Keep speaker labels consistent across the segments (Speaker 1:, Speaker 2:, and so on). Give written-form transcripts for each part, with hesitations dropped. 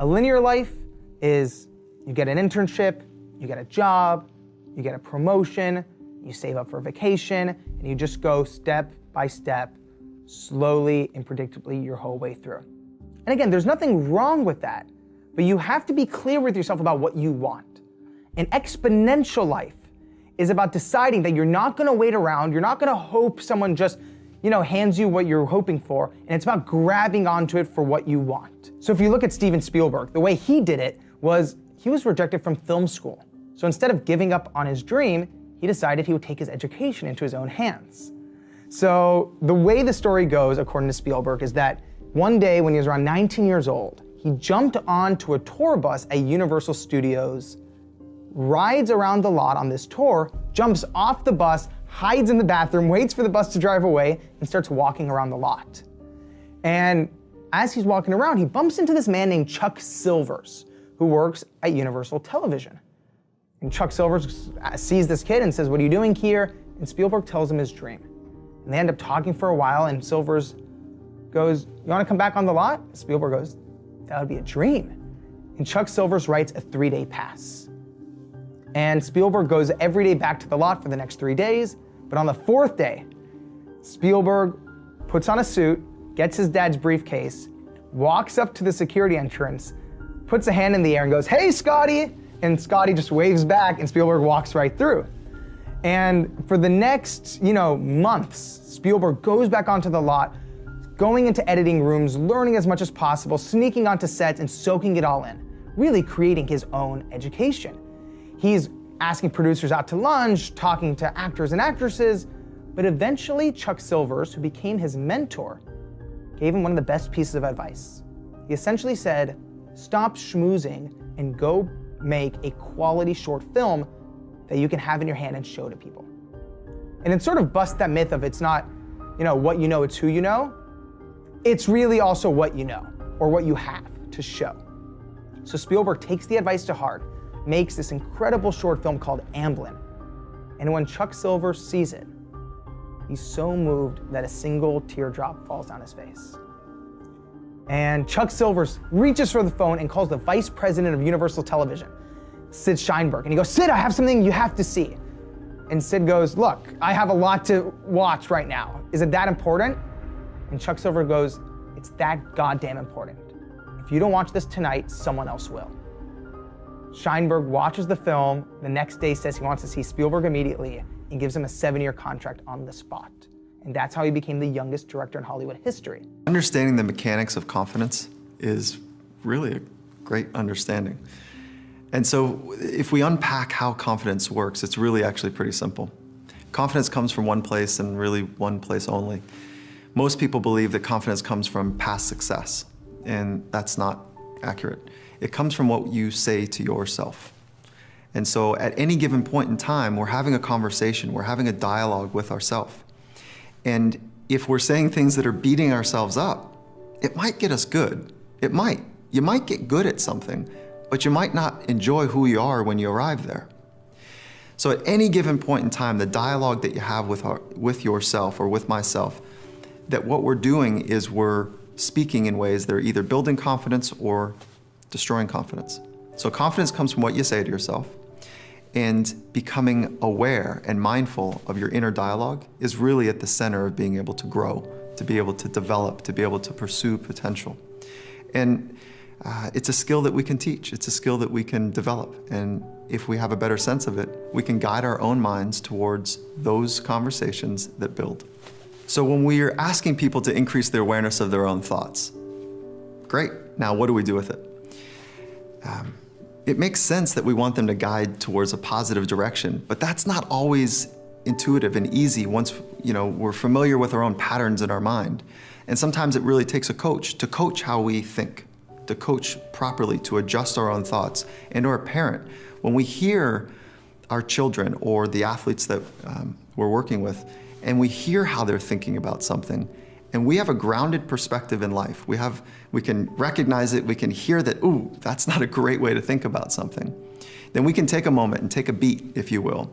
Speaker 1: A linear life is you get an internship, you get a job, you get a promotion, you save up for a vacation, and you just go step by step, slowly and predictably your whole way through. And again, there's nothing wrong with that, but you have to be clear with yourself about what you want. An exponential life is about deciding that you're not gonna wait around, you're not gonna hope someone just hands you what you're hoping for, and it's about grabbing onto it for what you want. So if you look at Steven Spielberg, the way he did it was he was rejected from film school. So instead of giving up on his dream, he decided he would take his education into his own hands. So the way the story goes, according to Spielberg, is that one day when he was around 19 years old, he jumped onto a tour bus at Universal Studios, rides around the lot on this tour, jumps off the bus, hides in the bathroom, waits for the bus to drive away, and starts walking around the lot. And as he's walking around, he bumps into this man named Chuck Silvers, who works at Universal Television. And Chuck Silvers sees this kid and says, "What are you doing here?" And Spielberg tells him his dream. And they end up talking for a while, and Silvers goes, "You wanna come back on the lot?" Spielberg goes, "That would be a dream." And Chuck Silvers writes a 3-day pass. And Spielberg goes every day back to the lot for the next 3 days, but on the 4th day, Spielberg puts on a suit, gets his dad's briefcase, walks up to the security entrance, puts a hand in the air and goes, "Hey, Scotty!" And Scotty just waves back and Spielberg walks right through. And for the next, months, Spielberg goes back onto the lot, going into editing rooms, learning as much as possible, sneaking onto sets and soaking it all in, really creating his own education. He's asking producers out to lunch, talking to actors and actresses, but eventually Chuck Silvers, who became his mentor, gave him one of the best pieces of advice. He essentially said, "Stop schmoozing and go make a quality short film that you can have in your hand and show to people." And it sort of busts that myth of it's not, what you know, it's who you know. It's really also what you know, or what you have to show. So Spielberg takes the advice to heart, makes this incredible short film called Amblin. And when Chuck Silvers sees it, he's so moved that a single teardrop falls down his face. And Chuck Silvers reaches for the phone and calls the vice president of Universal Television, Sid Sheinberg. And he goes, "Sid, I have something you have to see." And Sid goes, "Look, I have a lot to watch right now. Is it that important?" And Chuck Silver goes, "It's that goddamn important. If you don't watch this tonight, someone else will." Sheinberg watches the film, the next day says he wants to see Spielberg immediately, and gives him a 7-year contract on the spot. And that's how he became the youngest director in Hollywood history.
Speaker 2: Understanding the mechanics of confidence is really a great understanding. And so if we unpack how confidence works, it's really actually pretty simple. Confidence comes from one place and really one place only. Most people believe that confidence comes from past success, and that's not accurate. It comes from what you say to yourself. And so at any given point in time, we're having a conversation, we're having a dialogue with ourselves. And if we're saying things that are beating ourselves up, it might get us good. It might. You might get good at something, but you might not enjoy who you are when you arrive there. So at any given point in time, the dialogue that you have with yourself or with myself, that what we're doing is we're speaking in ways that are either building confidence or destroying confidence. So confidence comes from what you say to yourself, and becoming aware and mindful of your inner dialogue is really at the center of being able to grow, to be able to develop, to be able to pursue potential. And it's a skill that we can teach. It's a skill that we can develop. And if we have a better sense of it, we can guide our own minds towards those conversations that build. So when we are asking people to increase their awareness of their own thoughts, great. Now, what do we do with it? It makes sense that we want them to guide towards a positive direction, but that's not always intuitive and easy once we're familiar with our own patterns in our mind. And sometimes it really takes a coach to coach how we think, to coach properly, to adjust our own thoughts. And or a parent, when we hear our children or the athletes that we're working with, and we hear how they're thinking about something, and we have a grounded perspective in life. We can recognize it, we can hear that, ooh, that's not a great way to think about something. Then we can take a moment and take a beat, if you will,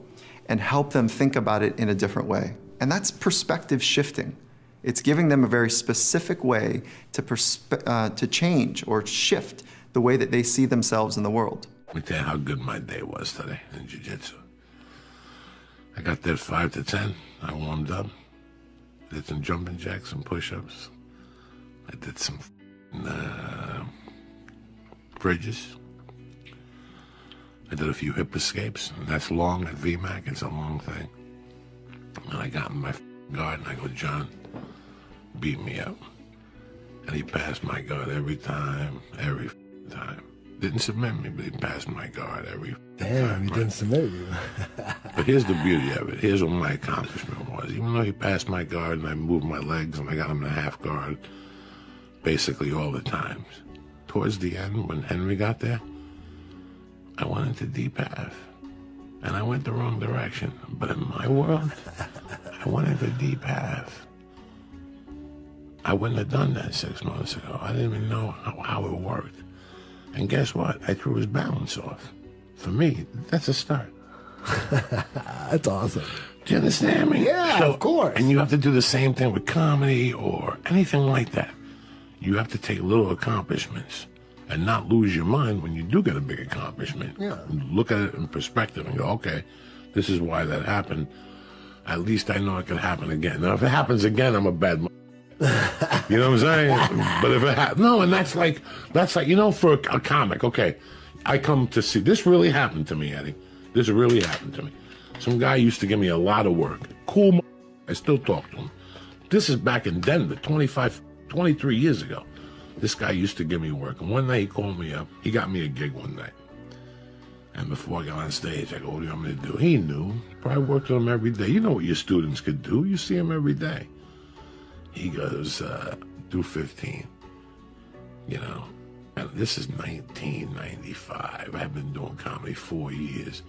Speaker 2: and help them think about it in a different way. And that's perspective shifting. It's giving them a very specific way to change or shift the way that they see themselves in the world.
Speaker 3: Let me tell you how good my day was today in jiu-jitsu. I got there at 5 to 10. I warmed up, did some jumping jacks, some push-ups. I did some bridges. I did a few hip escapes, and that's long at VMAC. It's a long thing. And I got in my guard, and I go, John, beat me up. And he passed my guard every time. Didn't submit me, but he passed my guard every time.
Speaker 4: Damn, he didn't submit you.
Speaker 3: But here's the beauty of it. Here's what my accomplishment was. Even though he passed my guard and I moved my legs and I got him in a half guard basically all the times, towards the end, when Henry got there, I went into deep half. And I went the wrong direction. But in my world, I went into deep half. I wouldn't have done that 6 months ago. I didn't even know how it worked. And guess what? I threw his balance off. For me, that's a start.
Speaker 4: That's awesome.
Speaker 3: Do you understand me?
Speaker 4: Yeah, of course.
Speaker 3: And you have to do the same thing with comedy or anything like that. You have to take little accomplishments and not lose your mind when you do get a big accomplishment.
Speaker 4: Yeah.
Speaker 3: Look at it in perspective and go, okay, this is why that happened. At least I know it could happen again. Now, if it happens again, I'm a bad you know what I'm saying? But if it no, and that's like, you know, for a comic, okay, I come to see, this really happened to me, Eddie. This really happened to me. Some guy used to give me a lot of work. Cool, I still talk to him. This is back in Denver, 23 years ago. This guy used to give me work. And one night he called me up. He got me a gig one night. And before I got on stage, I go, what do you want me to do? He knew. Probably worked with him every day. You know what your students could do. You see him every day. He goes, do 15, you know, and this is 1995. I've been doing comedy 4 years.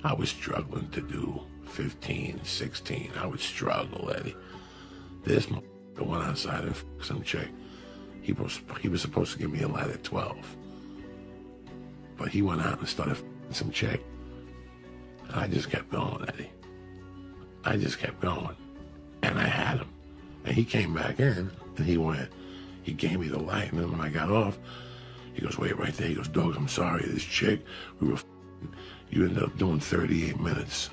Speaker 3: I was struggling to do 15, 16. I would struggle, Eddie. This motherfucker went outside and fucked some chick. He was supposed to give me a light at 12. But he went out and started fucking some chick. And I just kept going, Eddie. I just kept going. And I had him. And he came back in, and he gave me the light, and then when I got off, he goes, wait right there. He goes, dog, I'm sorry, this chick, you ended up doing 38 minutes.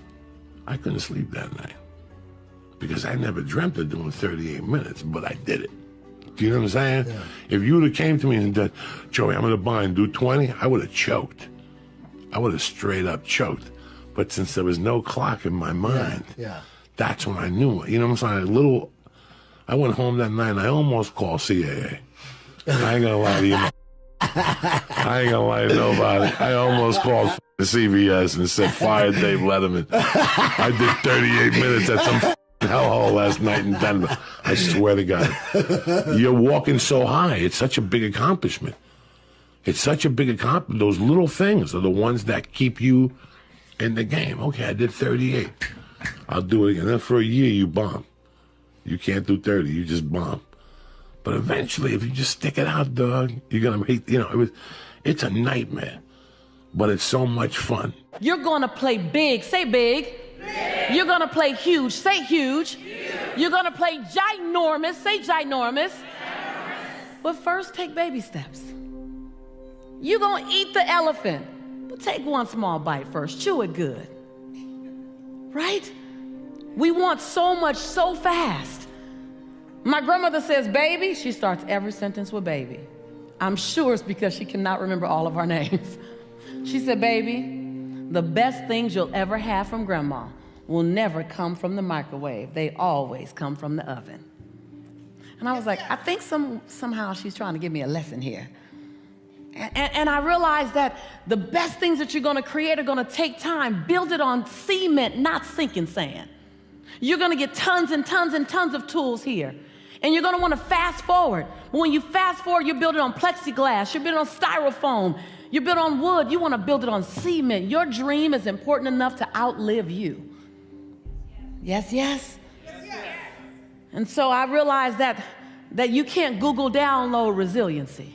Speaker 3: I couldn't sleep that night because I never dreamt of doing 38 minutes, but I did it. Do you know what I'm saying? Yeah. If you would have came to me and said, Joey, I'm going to buy and do 20, I would have choked. I would have straight up choked. But since there was no clock in my mind, that's when I knew it. You know what I'm saying? I went home that night and I almost called CAA. I ain't gonna lie to you. I ain't gonna lie to nobody. I almost called the CBS and said, fire Dave Letterman. I did 38 minutes at some hellhole last night in Denver. I swear to God. You're walking so high. It's such a big accomplishment. It's such a big accomplishment. Those little things are the ones that keep you in the game. Okay, I did 38. I'll do it again. Then for a year, you bomb. You can't do 30, you just bomb. But eventually, if you just stick it out, dog, you're gonna make, you know, it's a nightmare, but it's so much fun.
Speaker 5: You're gonna play big, say big. Big. You're gonna play huge, say huge. Huge. You're gonna play ginormous, say ginormous. But first, take baby steps. You're gonna eat the elephant, but take one small bite first, chew it good. Right? We want so much so fast. My grandmother says baby, she starts every sentence with baby. I'm sure it's because she cannot remember all of our names. She said, baby, the best things you'll ever have from grandma will never come from the microwave. They always come from the oven. And I was like, I think somehow she's trying to give me a lesson here. And I realized that the best things that you're gonna create are gonna take time. Build it on cement, not sinking sand. You're gonna get tons and tons and tons of tools here. And you're gonna wanna fast forward. But when you fast forward, you build it on plexiglass, you build it on styrofoam, you build it on wood, you wanna build it on cement. Your dream is important enough to outlive you. Yes, yes? And so I realized that you can't Google download resiliency.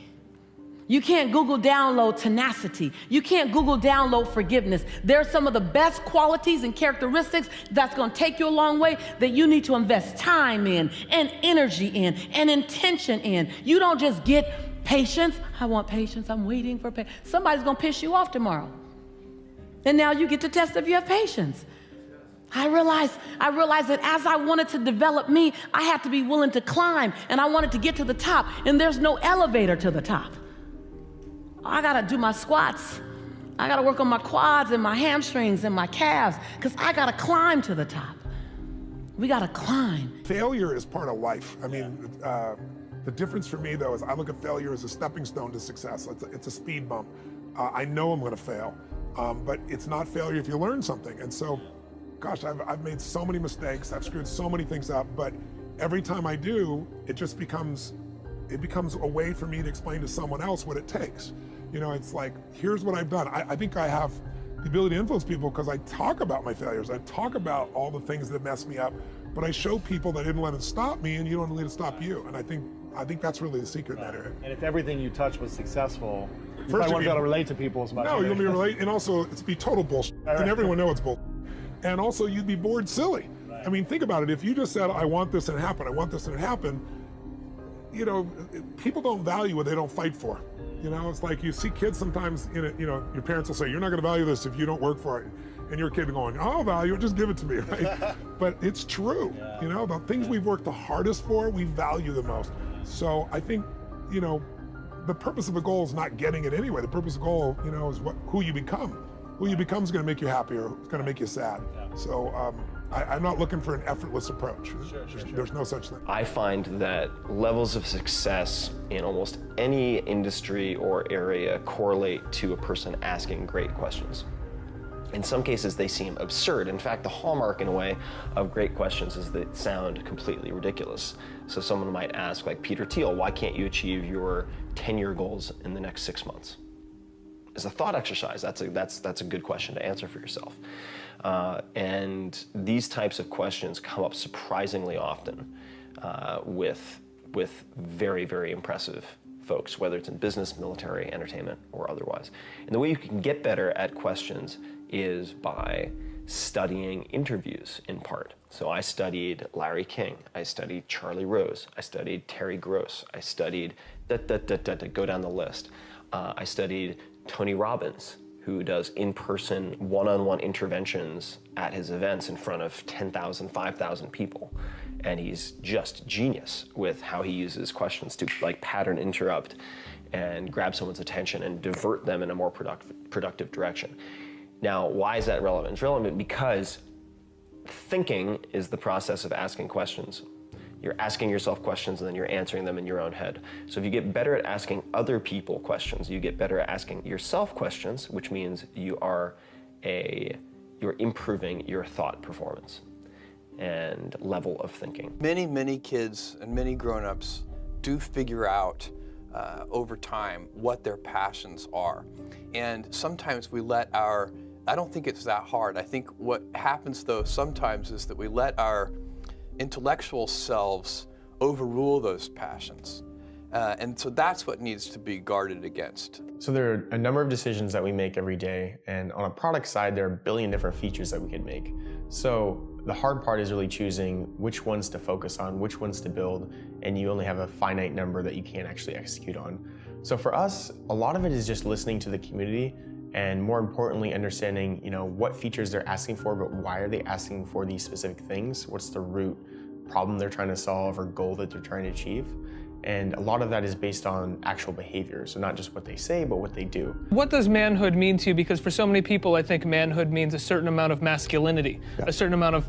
Speaker 5: You can't Google download tenacity. You can't Google download forgiveness. They're some of the best qualities and characteristics that's gonna take you a long way that you need to invest time in and energy in and intention in. You don't just get Patience, I want patience. I'm waiting for patience. Somebody's gonna piss you off tomorrow. And now you get to test if you have patience. I realized that as I wanted to develop me, I had to be willing to climb, and I wanted to get to the top, and there's no elevator to the top. I gotta do my squats. I gotta work on my quads and my hamstrings and my calves, because I gotta climb to the top. We gotta climb.
Speaker 6: Failure is part of life. I mean, the difference for me though is I look at failure as a stepping stone to success. It's a speed bump. I know I'm gonna fail, but it's not failure if you learn something. And so, gosh, I've made so many mistakes. I've screwed so many things up, but every time I do, it becomes a way for me to explain to someone else what it takes. You know, it's like, here's what I've done. I think I have the ability to influence people because I talk about my failures. I talk about all the things that mess me up, but I show people that I didn't let it stop me, and you don't let it stop you. And I think that's really the secret in that area.
Speaker 7: And if everything you touch was successful, you
Speaker 6: First,
Speaker 7: probably won't be able to relate to people as much.
Speaker 6: No, you'll be relate, and also it's be total bullshit, and everyone knows it's bullshit. And also you'd be bored silly. Right. I mean, think about it. If you just said, I want this and it happened, I want this and it happened, you know, people don't value what they don't fight for. You know, it's like you see kids sometimes, you know, your parents will say, you're not gonna value this if you don't work for it. And your kid going, I'll value it, just give it to me, right? But it's true. Yeah. You know, the things we've worked the hardest for, we value the most. So I think, you know, the purpose of a goal is not getting it anyway. The purpose of a goal, you know, is who you become. Who you become is gonna make you happy or it's gonna make you sad. Yeah. So I'm not looking for an effortless approach. Sure. There's no such thing.
Speaker 8: I find that levels of success in almost any industry or area correlate to a person asking great questions. In some cases, they seem absurd. In fact, the hallmark, in a way, of great questions is they sound completely ridiculous. So someone might ask, like Peter Thiel, why can't you achieve your 10-year goals in the next 6 months? As a thought exercise, that's a good question to answer for yourself. And these types of questions come up surprisingly often with very, very impressive folks, whether it's in business, military, entertainment, or otherwise. And the way you can get better at questions is by studying interviews in part. So I studied Larry King, I studied Charlie Rose, I studied Terry Gross, I studied go down the list. I studied Tony Robbins, who does in-person, one-on-one interventions at his events in front of 10,000, 5,000 people. And he's just genius with how he uses questions to like pattern interrupt and grab someone's attention and divert them in a more productive direction. Now, why is that relevant? It's relevant because thinking is the process of asking questions. You're asking yourself questions and then you're answering them in your own head. So if you get better at asking other people questions, you get better at asking yourself questions, which means you're improving your thought performance and level of thinking.
Speaker 9: Many kids and many grown-ups do figure out over time what their passions are. And sometimes we let I don't think it's that hard. I think what happens though sometimes is that we let our intellectual selves overrule those passions. And so that's what needs to be guarded against.
Speaker 10: So there are a number of decisions that we make every day, and on a product side, there are a billion different features that we could make. So the hard part is really choosing which ones to focus on, which ones to build, and you only have a finite number that you can't actually execute on. So for us, a lot of it is just listening to the community, and more importantly, understanding, what features they're asking for, but why are they asking for these specific things? What's the root problem they're trying to solve or goal that they're trying to achieve? And a lot of that is based on actual behavior. So not just what they say, but what they do.
Speaker 11: What does manhood mean to you? Because for so many people, I think manhood means a certain amount of masculinity, a certain amount of,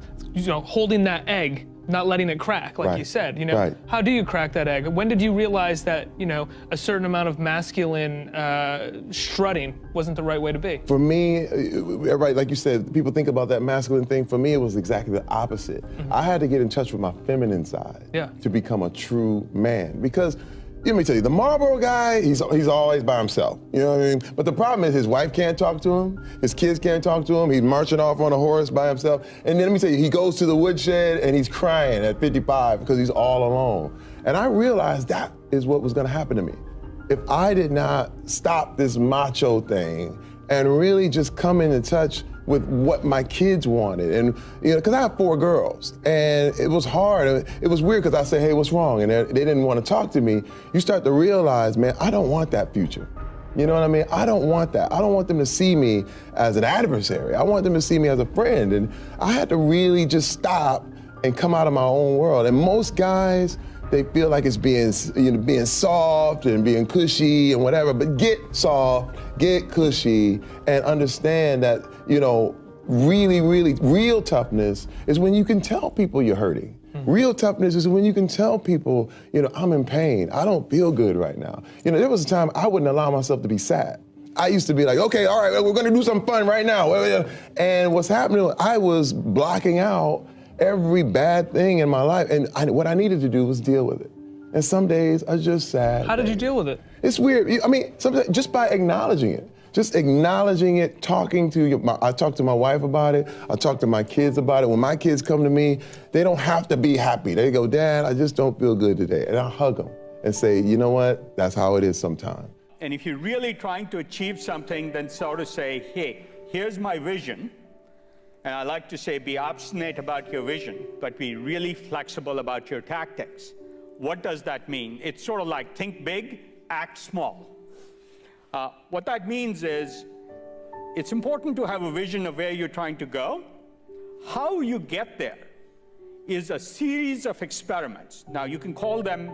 Speaker 11: holding that egg, not letting it crack, like you said. How do you crack that egg? When did you realize that, a certain amount of masculine strutting wasn't the right way to be?
Speaker 12: For me, everybody, like you said, people think about that masculine thing. For me, it was exactly the opposite. Mm-hmm. I had to get in touch with my feminine side to become a true man. Because, let me tell you, the Marlboro guy, he's always by himself, you know what I mean? But the problem is his wife can't talk to him, his kids can't talk to him, he's marching off on a horse by himself. And then let me tell you, he goes to the woodshed and he's crying at 55 because he's all alone. And I realized that is what was gonna happen to me. If I did not stop this macho thing and really just come into touch with what my kids wanted. And, because I have 4 girls, and it was hard. It was weird because I said, hey, what's wrong? And they didn't want to talk to me. You start to realize, man, I don't want that future. You know what I mean? I don't want that. I don't want them to see me as an adversary. I want them to see me as a friend. And I had to really just stop and come out of my own world. And most guys, they feel like it's being soft and being cushy and whatever, but get soft, get cushy, and understand that, really, really, real toughness is when you can tell people you're hurting. Real toughness is when you can tell people, I'm in pain. I don't feel good right now. There was a time I wouldn't allow myself to be sad. I used to be like, okay, all right, we're gonna do something fun right now. And what's happening, I was blocking out every bad thing in my life. And what I needed to do was deal with it. And some days I was just sad.
Speaker 11: How did you deal with it?
Speaker 12: It's weird. Sometimes just by acknowledging it. Just acknowledging it, I talk to my wife about it, I talk to my kids about it. When my kids come to me, they don't have to be happy. They go, Dad, I just don't feel good today. And I hug them and say, you know what, that's how it is sometimes.
Speaker 13: And if you're really trying to achieve something, then sort of say, hey, here's my vision. And I like to say, be obstinate about your vision, but be really flexible about your tactics. What does that mean? It's sort of like think big, act small. What that means is it's important to have a vision of where you're trying to go. How you get there is a series of experiments. Now, you can call them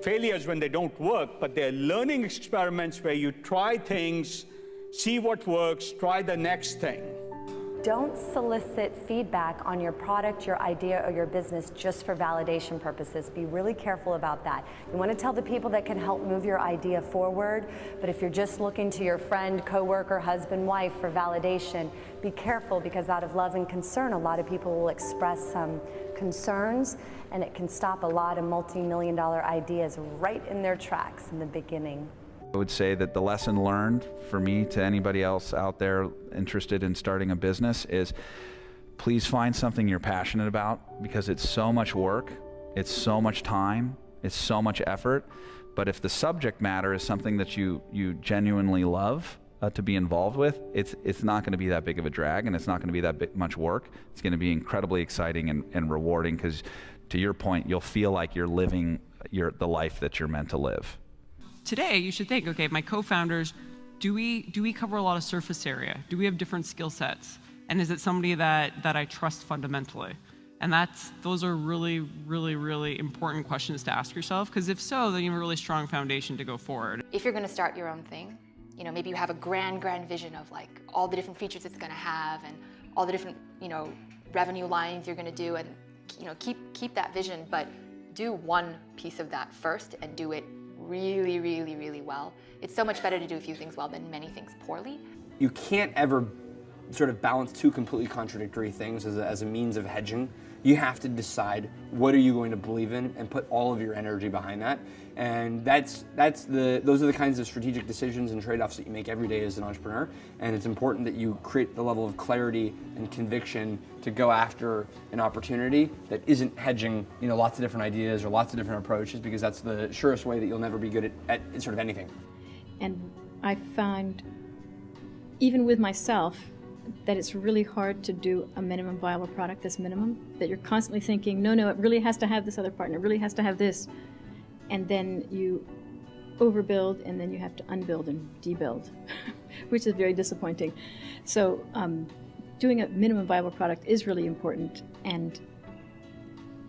Speaker 13: failures when they don't work, but they're learning experiments where you try things, see what works, try the next thing.
Speaker 14: Don't solicit feedback on your product, your idea, or your business just for validation purposes. Be really careful about that. You want to tell the people that can help move your idea forward, but if you're just looking to your friend, coworker, husband, wife for validation, be careful, because out of love and concern, a lot of people will express some concerns, and it can stop a lot of multi-million-dollar ideas right in their tracks in the beginning.
Speaker 15: I would say that the lesson learned for me to anybody else out there interested in starting a business is please find something you're passionate about, because it's so much work, it's so much time, it's so much effort. But if the subject matter is something that you genuinely love to be involved with, it's not going to be that big of a drag, and it's not going to be that much work. It's going to be incredibly exciting and rewarding, because to your point, you'll feel like you're living the life that you're meant to live.
Speaker 16: Today, you should think, okay, my co-founders, do we cover a lot of surface area? Do we have different skill sets? And is it somebody that I trust fundamentally? And those are really, really, really important questions to ask yourself, because if so, then you have a really strong foundation to go forward.
Speaker 17: If you're gonna start your own thing, maybe you have a grand vision of like all the different features it's gonna have and all the different, revenue lines you're gonna do, and keep that vision, but do one piece of that first and do it really, really, really well. It's so much better to do a few things well than many things poorly.
Speaker 18: You can't ever sort of balance two completely contradictory things as a means of hedging. You have to decide what are you going to believe in and put all of your energy behind that. And those are the kinds of strategic decisions and trade-offs that you make every day as an entrepreneur. And it's important that you create the level of clarity and conviction to go after an opportunity that isn't hedging, lots of different ideas or lots of different approaches, because that's the surest way that you'll never be good at sort of anything.
Speaker 19: And I found, even with myself, that it's really hard to do a minimum viable product that's minimum, that you're constantly thinking, no, it really has to have this other partner, it really has to have this. And then you overbuild, and then you have to unbuild and debuild, which is very disappointing. So doing a minimum viable product is really important, and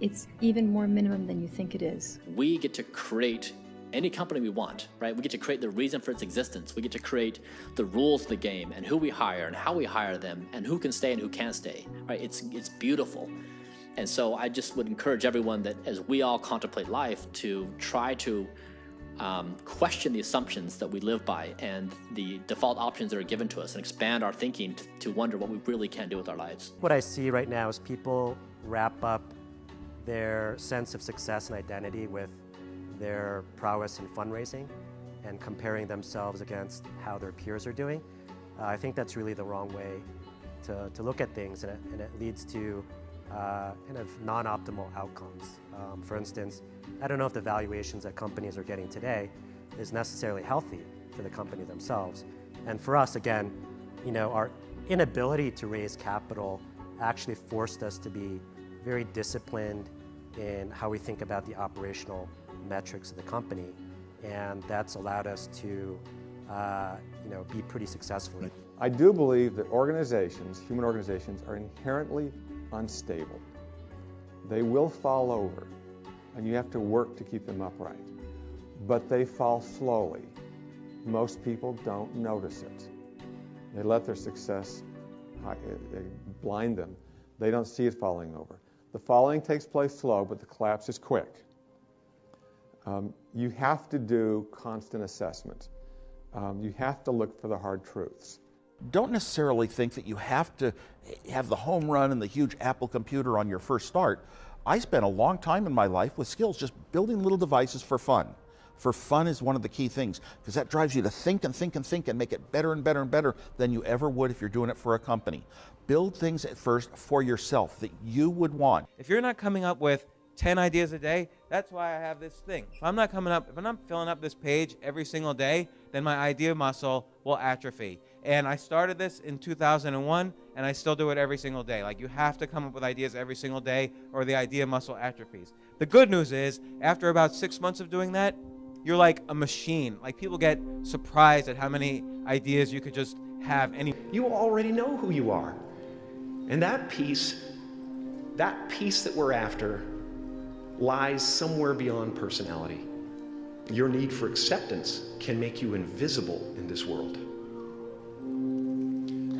Speaker 19: it's even more minimum than you think it is.
Speaker 20: We get to create any company we want, right? We get to create the reason for its existence. We get to create the rules of the game and who we hire and how we hire them and who can stay and who can't stay, right? It's beautiful. And so I just would encourage everyone that as we all contemplate life to try to question the assumptions that we live by and the default options that are given to us, and expand our thinking to wonder what we really can do with our lives.
Speaker 21: What I see right now is people wrap up their sense of success and identity with their prowess in fundraising and comparing themselves against how their peers are doing. I think that's really the wrong way to look at things, and it leads to kind of non-optimal outcomes. For instance, I don't know if the valuations that companies are getting today is necessarily healthy for the company themselves. And for us, again, our inability to raise capital actually forced us to be very disciplined in how we think about the operational metrics of the company, and that's allowed us to be pretty successful.
Speaker 1: I do believe that organizations, human organizations, are inherently unstable. They will fall over, and you have to work to keep them upright. But they fall slowly. Most people don't notice it. They let their success blind them. They don't see it falling over. The falling takes place slow, but the collapse is quick. You have to do constant assessment. You have to look for the hard truths.
Speaker 22: Don't necessarily think that you have to have the home run and the huge Apple computer on your first start. I spent a long time in my life with skills just building little devices for fun. For fun is one of the key things, because that drives you to think and think and think and make it better and better and better than you ever would if you're doing it for a company. Build things at first for yourself that you would want.
Speaker 23: If you're not coming up with 10 ideas a day, that's why I have this thing. If I'm not filling up this page every single day, then my idea muscle will atrophy. And I started this in 2001, and I still do it every single day. Like, you have to come up with ideas every single day, or the idea muscle atrophies. The good news is, after about 6 months of doing that, you're like a machine. Like, people get surprised at how many ideas you could just have.
Speaker 24: You already know who you are. And that piece that we're after lies somewhere beyond personality. Your need for acceptance can make you invisible in this world.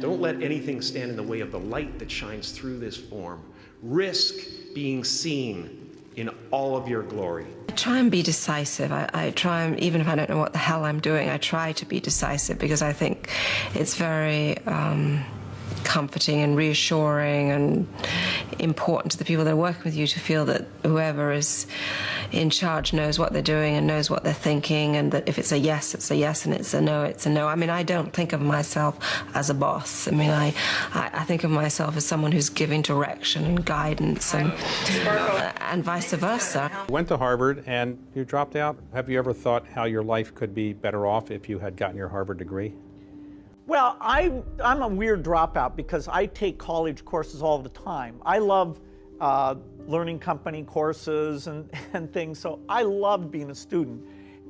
Speaker 24: Don't let anything stand in the way of the light that shines through this form. Risk being seen in all of your glory.
Speaker 25: I try and be decisive. I try, and even if I don't know what the hell I'm doing, I try to be decisive, because I think it's very comforting and reassuring and important to the people that are working with you to feel that whoever is in charge knows what they're doing and knows what they're thinking, and that if it's a yes, it's a yes, and it's a no, it's a no. I mean, I don't think of myself as a boss. I mean, I think of myself as someone who's giving direction and guidance, and vice versa.
Speaker 26: You went to Harvard and you dropped out. Have you ever thought how your life could be better off if you had gotten your Harvard degree?
Speaker 27: Well, I'm a weird dropout because I take college courses all the time. I love learning company courses and things, so I loved being a student.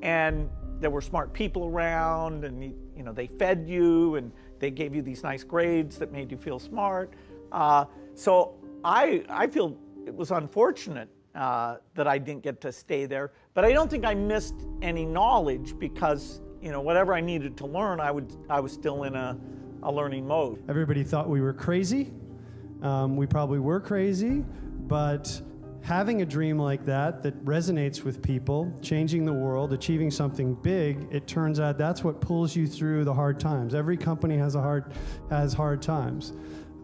Speaker 27: And there were smart people around, and they fed you, and they gave you these nice grades that made you feel smart. So I feel it was unfortunate that I didn't get to stay there, but I don't think I missed any knowledge, because whatever I needed to learn, I was still in a learning mode.
Speaker 28: Everybody thought we were crazy. We probably were crazy, but having a dream like that resonates with people, changing the world, achieving something big, it turns out that's what pulls you through the hard times. Every company has hard times.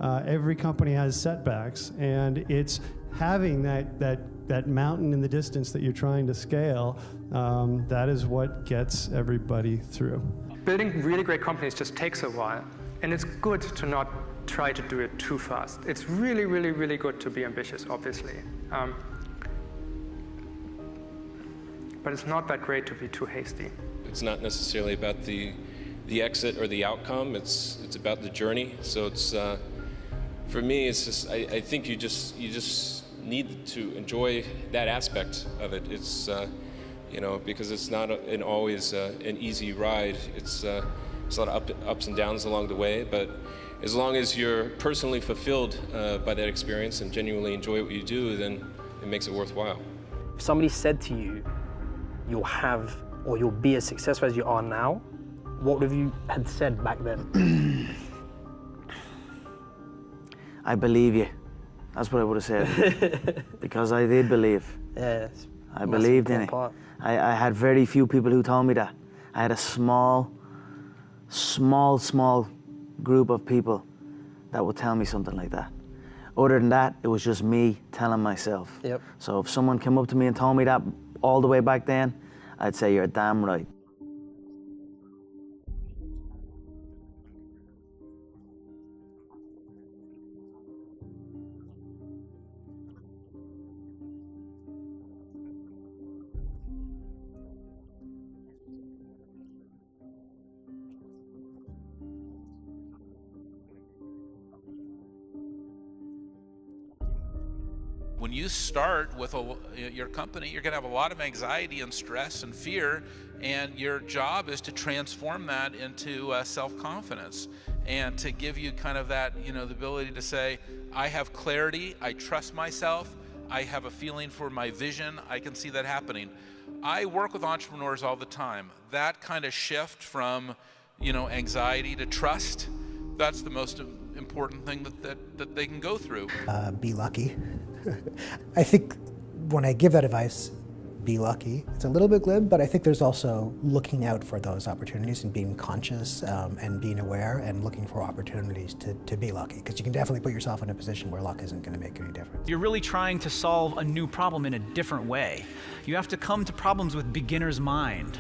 Speaker 28: Every company has setbacks, and it's having that mountain in the distance that you're trying to scale, that is what gets everybody through.
Speaker 29: Building really great companies just takes a while, and it's good to not try to do it too fast. It's really, really, really good to be ambitious, obviously. But it's not that great to be too hasty.
Speaker 30: It's not necessarily about the exit or the outcome. It's about the journey. So it's for me, it's just I think you just need to enjoy that aspect of it. It's because it's not always an easy ride. It's a lot of ups and downs along the way, but as long as you're personally fulfilled by that experience and genuinely enjoy what you do, then it makes it worthwhile.
Speaker 29: If somebody said to you, you'll have or you'll be as successful as you are now, what would you had said back then?
Speaker 31: I believe you. That's what I would have said. Because I did believe.
Speaker 29: Yes.
Speaker 31: I believed in it. I had very few people who told me that. I had a small group of people that would tell me something like that. Other than that, it was just me telling myself.
Speaker 29: Yep.
Speaker 31: So if someone came up to me and told me that all the way back then, I'd say, you're damn right.
Speaker 2: you start with your company, you're going to have a lot of anxiety and stress and fear, and your job is to transform that into self-confidence and to give you kind of that, the ability to say, I have clarity, I trust myself, I have a feeling for my vision, I can see that happening. I work with entrepreneurs all the time. That kind of shift from, anxiety to trust, that's the most important thing that they can go through.
Speaker 3: Be lucky. I think when I give that advice, be lucky, it's a little bit glib, but I think there's also looking out for those opportunities and being conscious and being aware and looking for opportunities to be lucky, because you can definitely put yourself in a position where luck isn't going to make any difference.
Speaker 4: You're really trying to solve a new problem in a different way. You have to come to problems with beginner's mind,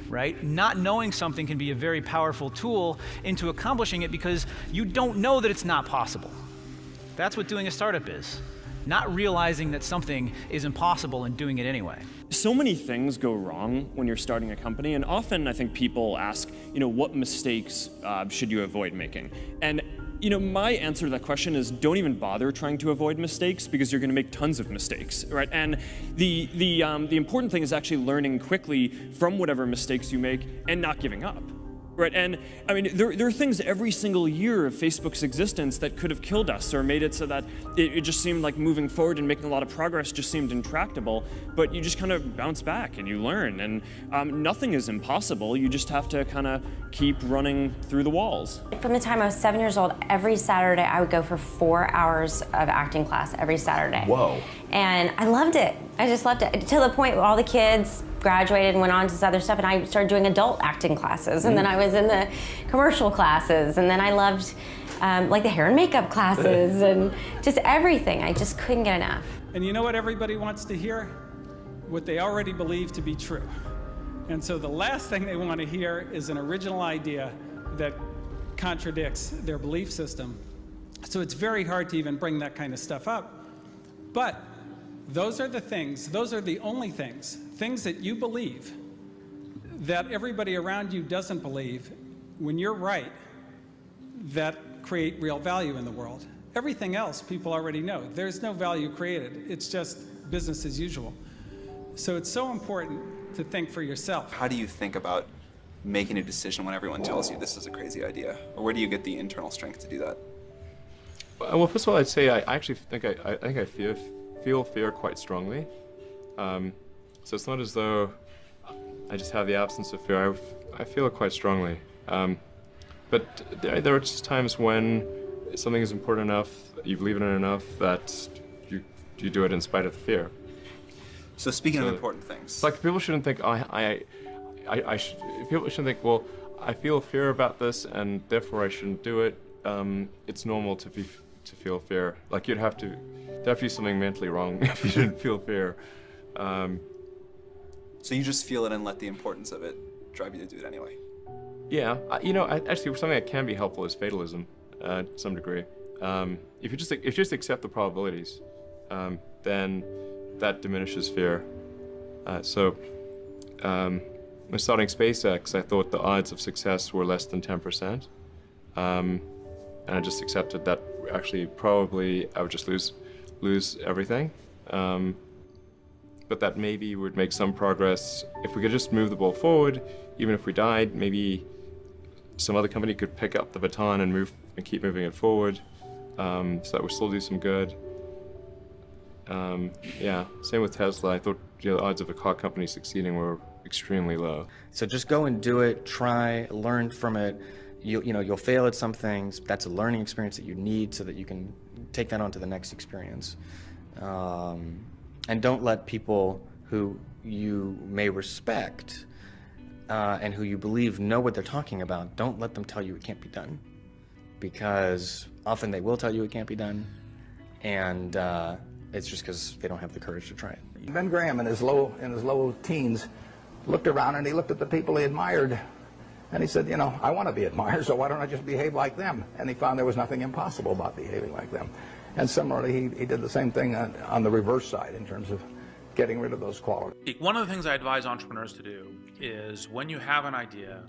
Speaker 4: right? Not knowing something can be a very powerful tool into accomplishing it because you don't know that it's not possible. That's what doing a startup is. Not realizing that something is impossible and doing it anyway.
Speaker 5: So many things go wrong when you're starting a company, and often I think people ask, what mistakes should you avoid making? And my answer to that question is don't even bother trying to avoid mistakes, because you're going to make tons of mistakes, right? And the important thing is actually learning quickly from whatever mistakes you make and not giving up. Right, and I mean, there are things every single year of Facebook's existence that could have killed us or made it so that it just seemed like moving forward and making a lot of progress just seemed intractable, but you just kind of bounce back and you learn, and nothing is impossible. You just have to kind of keep running through the walls.
Speaker 6: From the time I was 7 years old, every Saturday I would go for 4 hours of acting class every Saturday.
Speaker 22: Whoa.
Speaker 6: And I loved it. I just loved it, to the point where all the kids graduated and went on to this other stuff, and I started doing adult acting classes, and then I was in the commercial classes, and then I loved like the hair and makeup classes and just everything. I just couldn't get enough.
Speaker 7: And you know what everybody wants to hear? What they already believe to be true. And so the last thing they want to hear is an original idea that contradicts their belief system. So it's very hard to even bring that kind of stuff up. But those are the things, those are the only things that you believe that everybody around you doesn't believe, when you're right, that create real value in the world. Everything else people already know. There's no value created. It's just business as usual. So it's so important to think for yourself.
Speaker 8: How do you think about making a decision when everyone tells you this is a crazy idea? Or where do you get the internal strength to do that?
Speaker 30: Well, first of all, I'd say I actually think I feel fear quite strongly. So it's not as though I just have the absence of fear. I feel it quite strongly. But there are just times when something is important enough, you believe in it enough, that you do it in spite of the fear.
Speaker 8: So speaking of important things,
Speaker 30: like people shouldn't think people shouldn't think, well, I feel fear about this and therefore I shouldn't do it. It's normal to feel fear. Like there'd have to be something mentally wrong if you didn't feel fear.
Speaker 8: So you just feel it and let the importance of it drive you to do it anyway.
Speaker 30: Yeah, actually something that can be helpful is fatalism, to some degree. If you just accept the probabilities, then that diminishes fear. When starting SpaceX, I thought the odds of success were less than 10%, and I just accepted that actually probably I would just lose everything. But that maybe would make some progress. If we could just move the ball forward, even if we died, maybe some other company could pick up the baton and keep moving it forward, so that would still do some good. Yeah, same with Tesla. I thought the odds of a car company succeeding were extremely low.
Speaker 9: So just go and do it, try, learn from it. You'll fail at some things. That's a learning experience that you need so that you can take that on to the next experience. And don't let people who you may respect and who you believe know what they're talking about, don't let them tell you it can't be done. Because often they will tell you it can't be done, and it's just because they don't have the courage to try it.
Speaker 10: Ben Graham in his low teens looked around and he looked at the people he admired and he said, I want to be admired, so why don't I just behave like them? And he found there was nothing impossible about behaving like them. And similarly, he did the same thing on the reverse side in terms of getting rid of those qualities.
Speaker 11: One of the things I advise entrepreneurs to do is when you have an idea,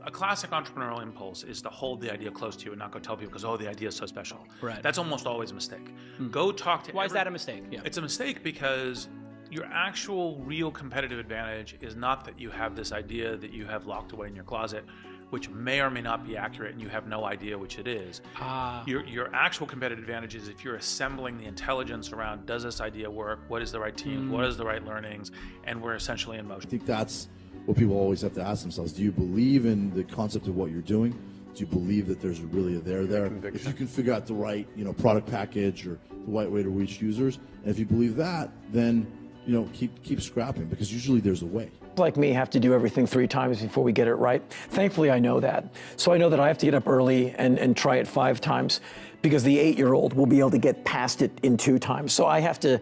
Speaker 11: a classic entrepreneurial impulse is to hold the idea close to you and not go tell people because, oh, the idea is so special.
Speaker 4: Right.
Speaker 11: That's almost always a mistake. Go talk to
Speaker 4: Why is that a mistake? Yeah.
Speaker 11: It's a mistake because your actual real competitive advantage is not that you have this idea that you have locked away in your closet, which may or may not be accurate and you have no idea which it is. Your actual competitive advantage is if you're assembling the intelligence around, does this idea work? What is the right teams? What is the right learnings? And we're essentially in motion.
Speaker 12: I think that's what people always have to ask themselves. Do you believe in the concept of what you're doing? Do you believe that there's really a there there? If you can figure out the right, product package or the right way to reach users, and if you believe that, then keep scrapping, because usually there's a way.
Speaker 29: Like me, have to do everything 3 times before we get it right. Thankfully, I know that. So I know that I have to get up early and try it 5 times, because the 8-year-old will be able to get past it in 2 times. So I have to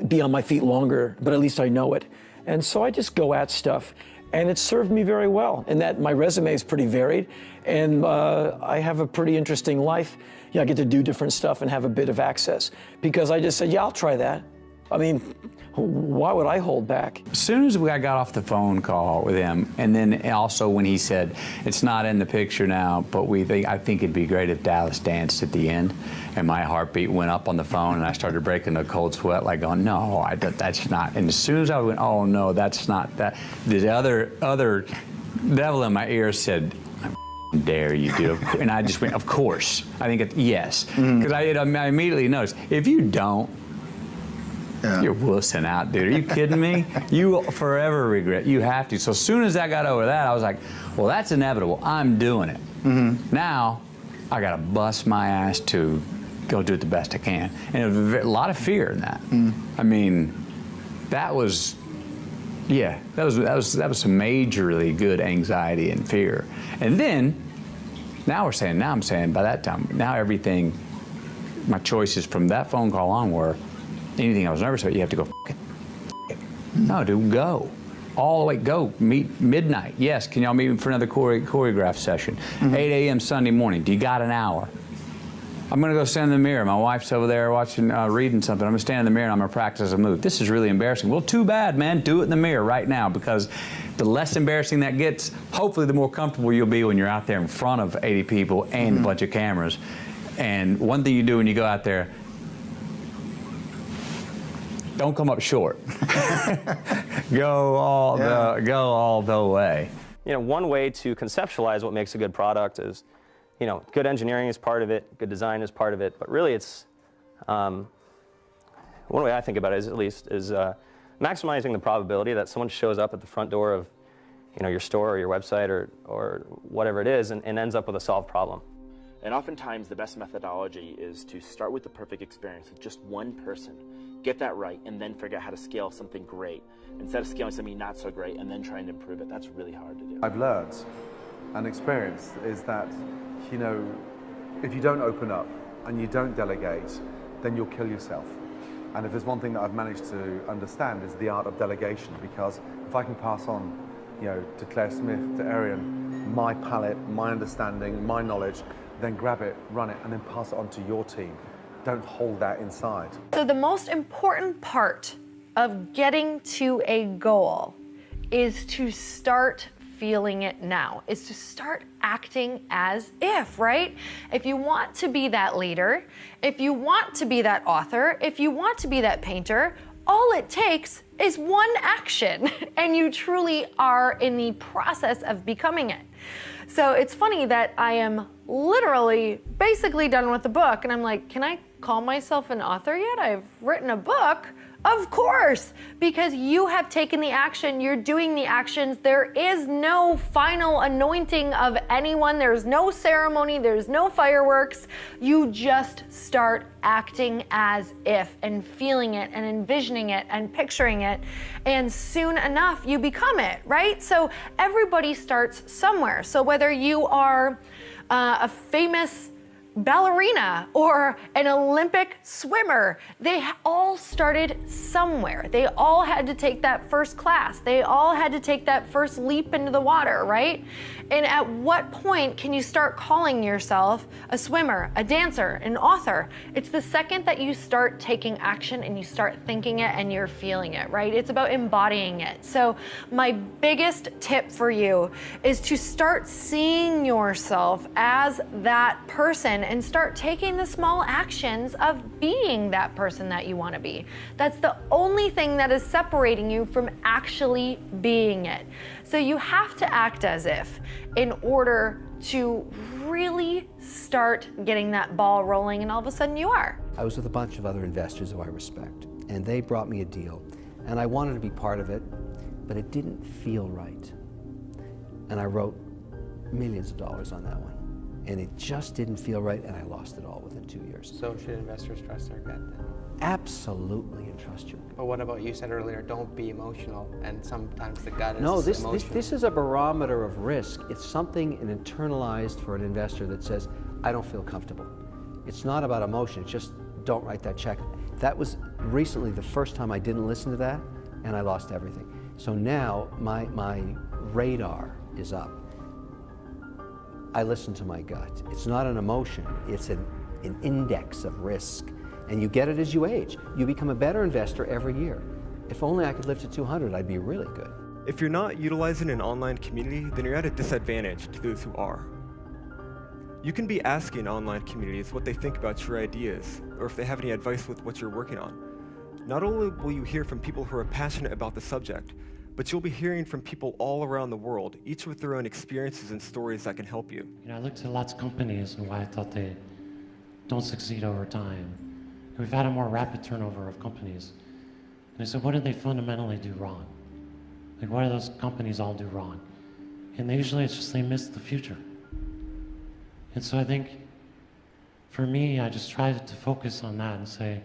Speaker 29: be on my feet longer, but at least I know it. And so I just go at stuff, and it served me very well. And that my resume is pretty varied, and I have a pretty interesting life. I get to do different stuff and have a bit of access, because I just said, yeah, I'll try that. I mean, why would I hold back?
Speaker 13: As soon as I got off the phone call with him, and then also when he said, it's not in the picture now, but I think it'd be great if Dallas danced at the end, and my heartbeat went up on the phone, and I started breaking a cold sweat, like going, no, that's not. And as soon as I went, oh no, that's not that, the other devil in my ear said, I dare you do. And I just went, of course. I think yes. Because I immediately noticed, if you don't, you're wussing out, dude. Are you kidding me? You will forever regret. You have to. So as soon as I got over that, I was like, well, that's inevitable. I'm doing it. Now, I got to bust my ass to go do it the best I can. And a lot of fear in that. I mean, that was some majorly good anxiety and fear. And then, now I'm saying by that time, now everything, my choices from that phone call on were, anything I was nervous about, you have to go, f it. No, dude, go. All the way, go. Meet midnight. Yes, can y'all meet me for another choreograph session? 8 a.m. Sunday morning. Do you got an hour? I'm gonna go stand in the mirror. My wife's over there watching, reading something. I'm gonna stand in the mirror and I'm gonna practice a move. This is really embarrassing. Well, too bad, man. Do it in the mirror right now, because the less embarrassing that gets, hopefully the more comfortable you'll be when you're out there in front of 80 people and a bunch of cameras. And one thing you do when you go out there, don't come up short. Go all the way.
Speaker 14: One way to conceptualize what makes a good product is, good engineering is part of it, good design is part of it, but really it's, one way I think about it is, at least, is maximizing the probability that someone shows up at the front door of, your store or your website or whatever it is and ends up with a solved problem.
Speaker 15: And oftentimes the best methodology is to start with the perfect experience with just one person, get that right, and then figure out how to scale something great instead of scaling something not so great and then trying to improve it. That's really hard to do.
Speaker 16: I've learned and experienced is that, if you don't open up and you don't delegate, then you'll kill yourself. And if there's one thing that I've managed to understand is the art of delegation, because if I can pass on, to Claire Smith, to Arian, my palette, my understanding, my knowledge, then grab it, run it, and then pass it on to your team. Don't hold that inside.
Speaker 17: So the most important part of getting to a goal is to start feeling it now, is to start acting as if, right? If you want to be that leader, if you want to be that author, if you want to be that painter, all it takes is one action, and you truly are in the process of becoming it. So it's funny that I am literally basically done with the book, and I'm like, can I call myself an author yet? I've written a book. Of course, because you have taken the action, you're doing the actions. There is no final anointing of anyone. There's no ceremony, there's no fireworks. You just start acting as if and feeling it and envisioning it and picturing it. And soon enough, you become it, right? So everybody starts somewhere. So whether you are a famous ballerina or an Olympic swimmer. They all started somewhere. They all had to take that first class. They all had to take that first leap into the water, right? And at what point can you start calling yourself a swimmer, a dancer, an author? It's the second that you start taking action and you start thinking it and you're feeling it, right? It's about embodying it. So my biggest tip for you is to start seeing yourself as that person and start taking the small actions of being that person that you want to be. That's the only thing that is separating you from actually being it. So you have to act as if in order to really start getting that ball rolling, and all of a sudden you are.
Speaker 1: I was with a bunch of other investors who I respect, and they brought me a deal, and I wanted to be part of it, but it didn't feel right. And I wrote millions of dollars on that one. And it just didn't feel right, and I lost it all within 2 years.
Speaker 18: So should investors trust their gut then?
Speaker 1: Absolutely, and trust your gut.
Speaker 18: But what about, you said earlier, don't be emotional, and sometimes the gut is
Speaker 1: No,
Speaker 18: emotional.
Speaker 1: this is a barometer of risk. It's something internalized for an investor that says, I don't feel comfortable. It's not about emotion, it's just don't write that check. That was recently the first time I didn't listen to that, and I lost everything. So now my radar is up. I listen to my gut. It's not an emotion, it's an index of risk. And you get it as you age. You become a better investor every year. If only I could live to 200, I'd be really good.
Speaker 19: If you're not utilizing an online community, then you're at a disadvantage to those who are. You can be asking online communities what they think about your ideas, or if they have any advice with what you're working on. Not only will you hear from people who are passionate about the subject, but you'll be hearing from people all around the world, each with their own experiences and stories that can help you.
Speaker 20: I looked at lots of companies and why I thought they don't succeed over time. We've had a more rapid turnover of companies. And I said, what do they fundamentally do wrong? Like, what do those companies all do wrong? And usually it's just they miss the future. And so I think, for me, I just tried to focus on that and say,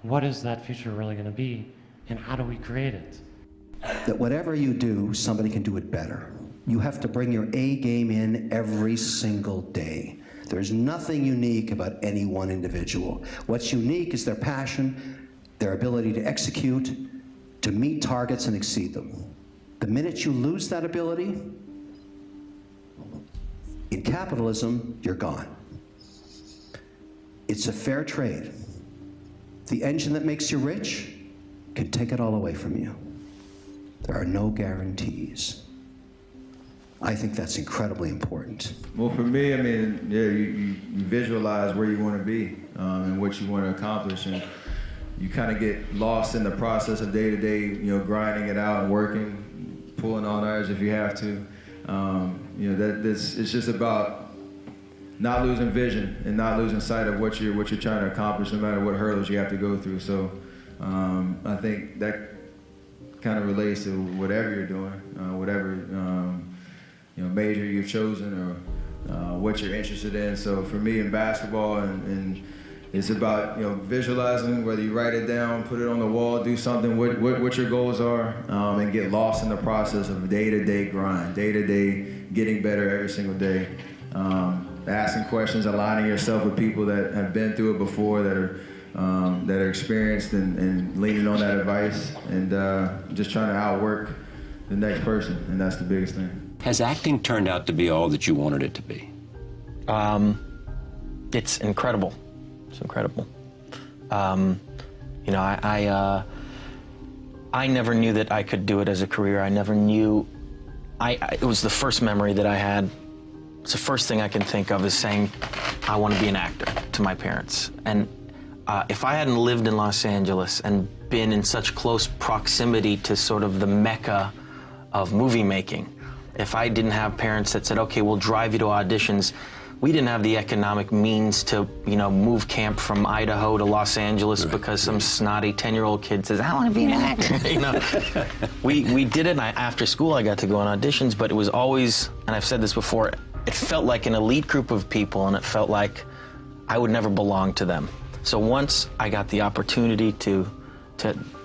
Speaker 20: what is that future really going to be, and how do we create it?
Speaker 21: That whatever you do, somebody can do it better. You have to bring your A game in every single day. There's nothing unique about any one individual. What's unique is their passion, their ability to execute, to meet targets and exceed them. The minute you lose that ability, in capitalism, you're gone. It's a fair trade. The engine that makes you rich can take it all away from you. There are no guarantees. I think that's incredibly important. Well, for me, I mean, yeah, you visualize where you want to be and what you want to accomplish, and you kind of get lost in the process of day-to-day, grinding it out and working, pulling on ours if you have to. It's just about not losing vision and not losing sight of what you're trying to accomplish, no matter what hurdles you have to go through. So I think that kind of relates to whatever you're doing, whatever major you've chosen or what you're interested in. So for me in basketball, and it's about visualizing, whether you write it down, put it on the wall, do something, what your goals are, and get lost in the process of day-to-day grind, day-to-day getting better every single day. Asking questions, aligning yourself with people that have been through it before, that are experienced, and leaning on that advice, and just trying to outwork the next person, and that's the biggest thing.
Speaker 22: Has acting turned out to be all that you wanted it to be?
Speaker 29: It's incredible. It's incredible. I never knew that I could do it as a career. I never knew. It was the first memory that I had. It's the first thing I can think of is saying, I want to be an actor, to my parents. And if I hadn't lived in Los Angeles and been in such close proximity to sort of the mecca of movie making, if I didn't have parents that said, okay, we'll drive you to auditions, we didn't have the economic means to, move camp from Idaho to Los Angeles because some snotty 10-year-old kid says, I want to be an actor. We did it. After school, I got to go on auditions, but it was always, and I've said this before, it felt like an elite group of people, and it felt like I would never belong to them. So once I got the opportunity to,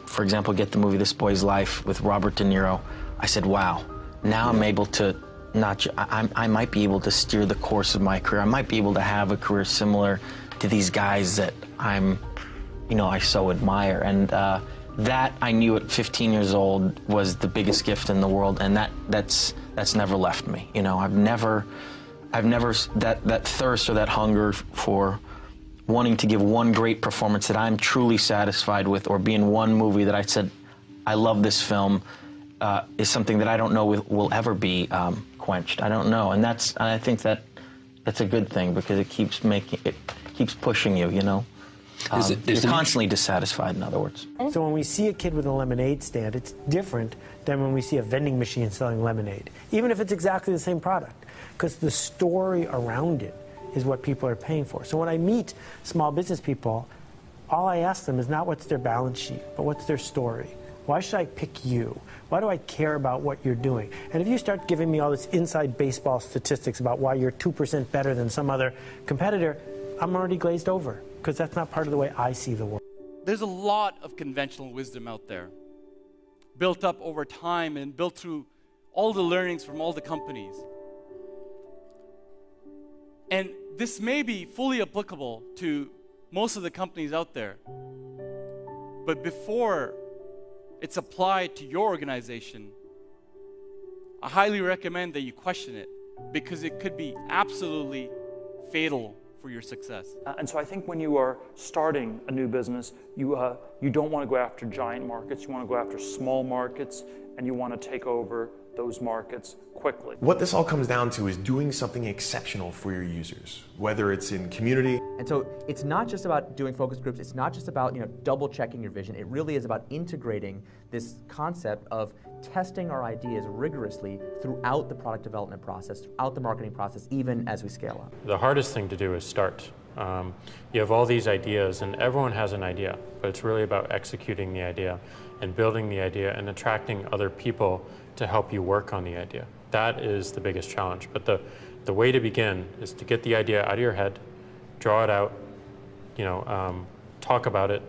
Speaker 29: for example, get the movie This Boy's Life with Robert De Niro, I said, wow, now I'm able to
Speaker 2: I might be able to steer the course of my career. I might be able to have a career similar to these guys that I so admire. And that I knew at 15 years old was the biggest gift in the world, and that's never left me. I've never that thirst or that hunger for wanting to give one great performance that I'm truly satisfied with, or be in one movie that I said, I love this film, is something that I don't know will ever be quenched. I don't know, and I think that's a good thing, because it keeps pushing you. You're constantly dissatisfied, in other words.
Speaker 3: So when we see a kid with a lemonade stand, it's different than when we see a vending machine selling lemonade, even if it's exactly the same product, because the story around it is what people are paying for. So when I meet small business people, all I ask them is not what's their balance sheet, but what's their story. Why should I pick you? Why do I care about what you're doing? And if you start giving me all this inside baseball statistics about why you're 2% better than some other competitor, I'm already glazed over, because that's not part of the way I see the world.
Speaker 5: There's a lot of conventional wisdom out there, built up over time and built through all the learnings from all the companies. And this may be fully applicable to most of the companies out there. But before it's applied to your organization, I highly recommend that you question it, because it could be absolutely fatal for your success.
Speaker 6: And so I think when you are starting a new business, you don't want to go after giant markets. You want to go after small markets, and you want to take over those markets quickly.
Speaker 23: What this all comes down to is doing something exceptional for your users, whether it's in community.
Speaker 24: And so it's not just about doing focus groups. It's not just about double checking your vision. It really is about integrating this concept of testing our ideas rigorously throughout the product development process, throughout the marketing process, even as we scale up.
Speaker 25: The hardest thing to do is start. You have all these ideas, and everyone has an idea, but it's really about executing the idea and building the idea and attracting other people to help you work on the idea. That is the biggest challenge. But the way to begin is to get the idea out of your head, draw it out, talk about it,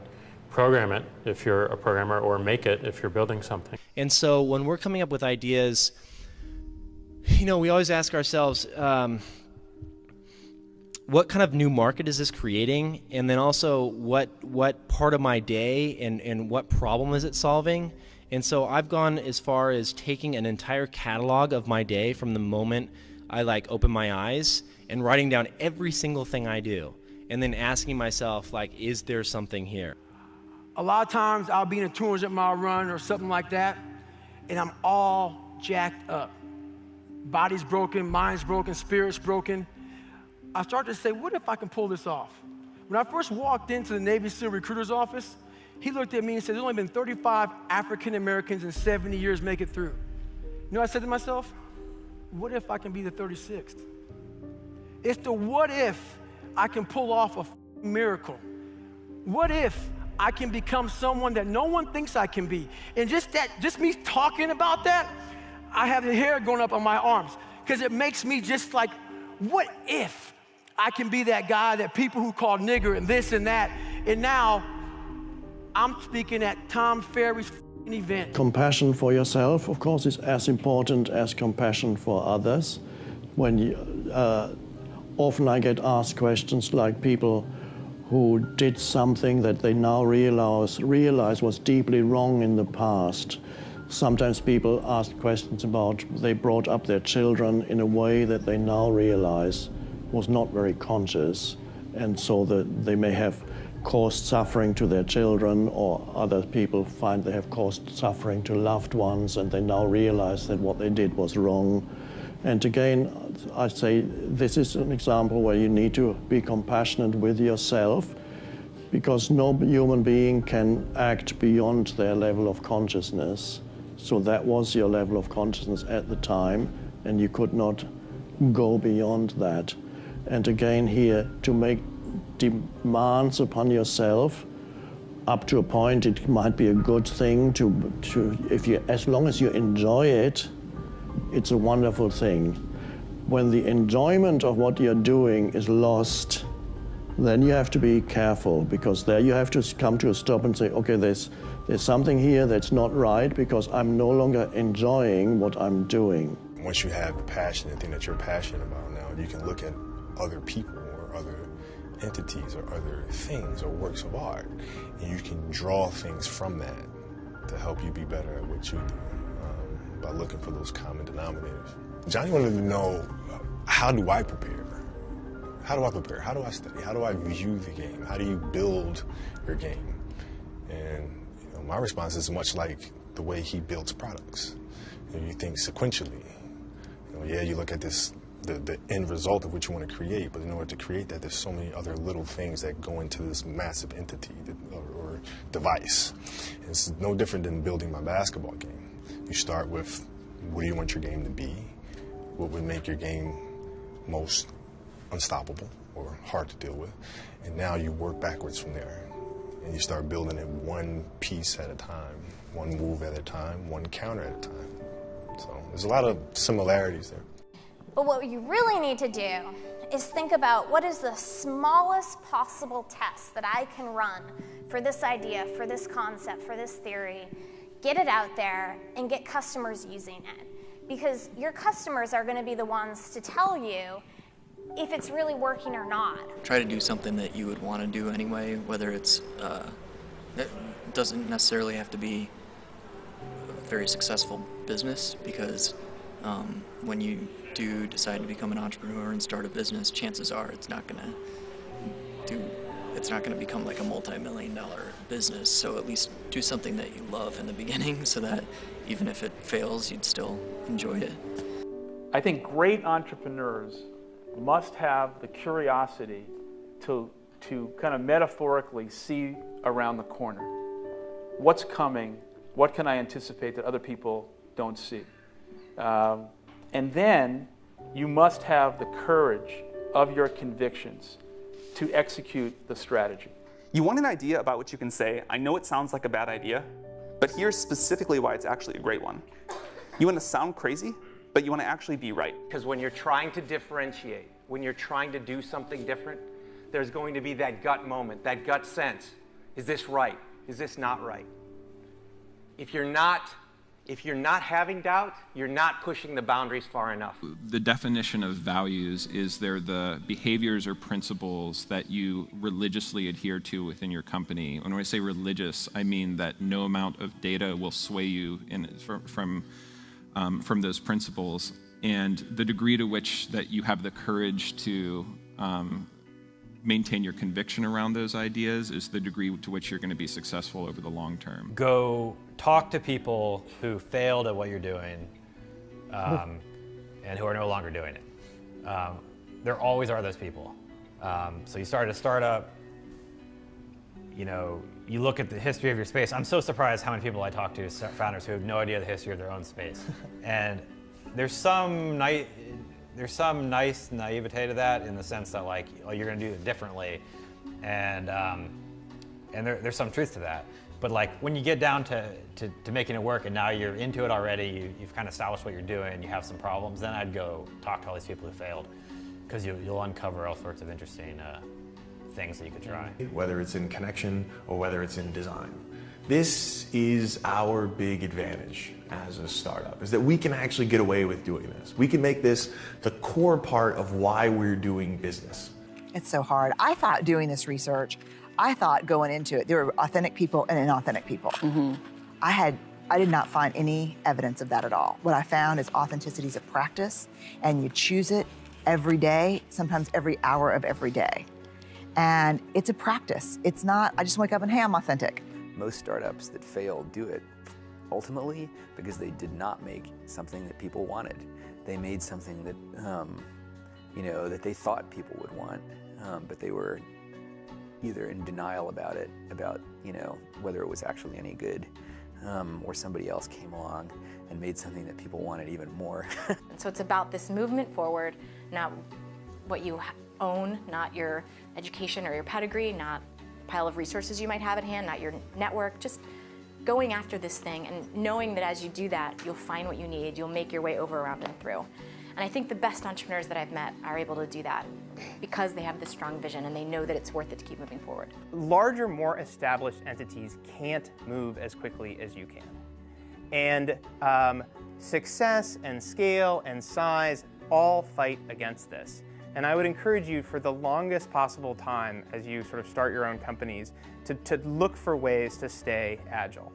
Speaker 25: program it if you're a programmer, or make it if you're building something.
Speaker 26: And so when we're coming up with ideas, we always ask ourselves, what kind of new market is this creating? And then also, what part of my day and what problem is it solving? And so I've gone as far as taking an entire catalog of my day from the moment I open my eyes and writing down every single thing I do, and then asking myself, is there something here?
Speaker 27: A lot of times I'll be in a 200-mile run or something like that, and I'm all jacked up. Body's broken, mind's broken, spirit's broken. I start to say, what if I can pull this off? When I first walked into the Navy SEAL recruiter's office, he looked at me and said, there's only been 35 African Americans in 70 years make it through. You know what I said to myself? What if I can be the 36th? It's the what if I can pull off a miracle. What if I can become someone that no one thinks I can be? And just me talking about that, I have the hair going up on my arms, because it makes me just what if I can be that guy that people who call nigger and this and that, and now I'm speaking at Tom Ferry's event.
Speaker 28: Compassion for yourself, of course, is as important as compassion for others. Often I get asked questions like people who did something that they now realize was deeply wrong in the past. Sometimes people ask questions about they brought up their children in a way that they now realize was not very conscious, and so that they may have caused suffering to their children, or other people find they have caused suffering to loved ones, and they now realize that what they did was wrong. And again, I say this is an example where you need to be compassionate with yourself, because no human being can act beyond their level of consciousness. So that was your level of consciousness at the time, and you could not go beyond that. And again here, to make demands upon yourself, up to a point it might be a good thing as long as you enjoy it, it's a wonderful thing. When the enjoyment of what you're doing is lost, then you have to be careful, because there you have to come to a stop and say, okay, there's something here that's not right, because I'm no longer enjoying what I'm doing.
Speaker 23: once you have the passion and thing that you're passionate about now, you can look at other people or other entities or other things or works of art, and you can draw things from that to help you be better at what you do by looking for those common denominators. Johnny wanted to know, how do I prepare? How do I prepare? How do I study? How do I view the game? How do you build your game? And my response is much like the way he builds products. You think sequentially. Yeah, you look at this, the end result of what you want to create, but in order to create that, there's so many other little things that go into this massive entity or device. It's no different than building my basketball game. You start with, what do you want your game to be? What would make your game most unstoppable or hard to deal with? And now you work backwards from there. And you start building it one piece at a time, one move at a time, one counter at a time. So there's a lot of similarities there.
Speaker 4: But what you really need to do is think about, what is the smallest possible test that I can run for this idea, for this concept, for this theory, get it out there and get customers using it. Because your customers are going to be the ones to tell you if it's really working or not.
Speaker 7: Try to do something that you would want to do anyway, whether it's, it doesn't necessarily have to be a very successful business, because when you do decide to become an entrepreneur and start a business, chances are it's not going to become like a multi-million-dollar business. So at least do something that you love in the beginning, so that even if it fails, you'd still enjoy it.
Speaker 6: I think great entrepreneurs must have the curiosity to kind of metaphorically see around the corner. What's coming? What can I anticipate that other people don't see? And then you must have the courage of your convictions to execute the strategy.
Speaker 8: You want an idea about what you can say. I know it sounds like a bad idea, but here's specifically why it's actually a great one. You want to sound crazy, but you want to actually be right.
Speaker 9: Because when you're trying to differentiate, when you're trying to do something different, there's going to be that gut moment, that gut sense. Is this right? Is this not right? If you're not having doubt, you're not pushing the boundaries far enough.
Speaker 10: The definition of values is they're the behaviors or principles that you religiously adhere to within your company. And when I say religious, I mean that no amount of data will sway you from those principles. And the degree to which that you have the courage to maintain your conviction around those ideas is the degree to which you're going to be successful over the long term.
Speaker 11: Go talk to people who failed at what you're doing and who are no longer doing it. There always are those people. So you start a startup, you look at the history of your space. I'm so surprised how many people I talk to, founders who have no idea the history of their own space. And there's some nice naivete to that, in the sense that you're going to do it differently, and there's some truth to that. But when you get down to making it work, and now you're into it already, you've kind of established what you're doing, you have some problems, then I'd go talk to all these people who failed, because you'll uncover all sorts of interesting things that you could try.
Speaker 23: Whether it's in connection or whether it's in design. This is our big advantage as a startup, is that we can actually get away with doing this. We can make this the core part of why we're doing business.
Speaker 12: It's so hard. I thought doing this research, I thought going into it, there were authentic people and inauthentic people. Mm-hmm. I did not find any evidence of that at all. What I found is authenticity is a practice, and you choose it every day, sometimes every hour of every day. And it's a practice. It's not, I just wake up and, hey, I'm authentic.
Speaker 13: Most startups that fail do it ultimately because they did not make something that people wanted. They made something that, that they thought people would want, but they were either in denial about it, whether it was actually any good, or somebody else came along and made something that people wanted even more.
Speaker 4: So it's about this movement forward, not what you own, not your education or your pedigree, not pile of resources you might have at hand, not your network, just going after this thing and knowing that as you do that, you'll find what you need, you'll make your way over, around, and through. And I think the best entrepreneurs that I've met are able to do that because they have this strong vision and they know that it's worth it to keep moving forward.
Speaker 14: Larger, more established entities can't move as quickly as you can. And
Speaker 1: success and scale and size all fight against this. And I would encourage you for the longest possible time as you sort of start your own companies to look for ways to stay agile.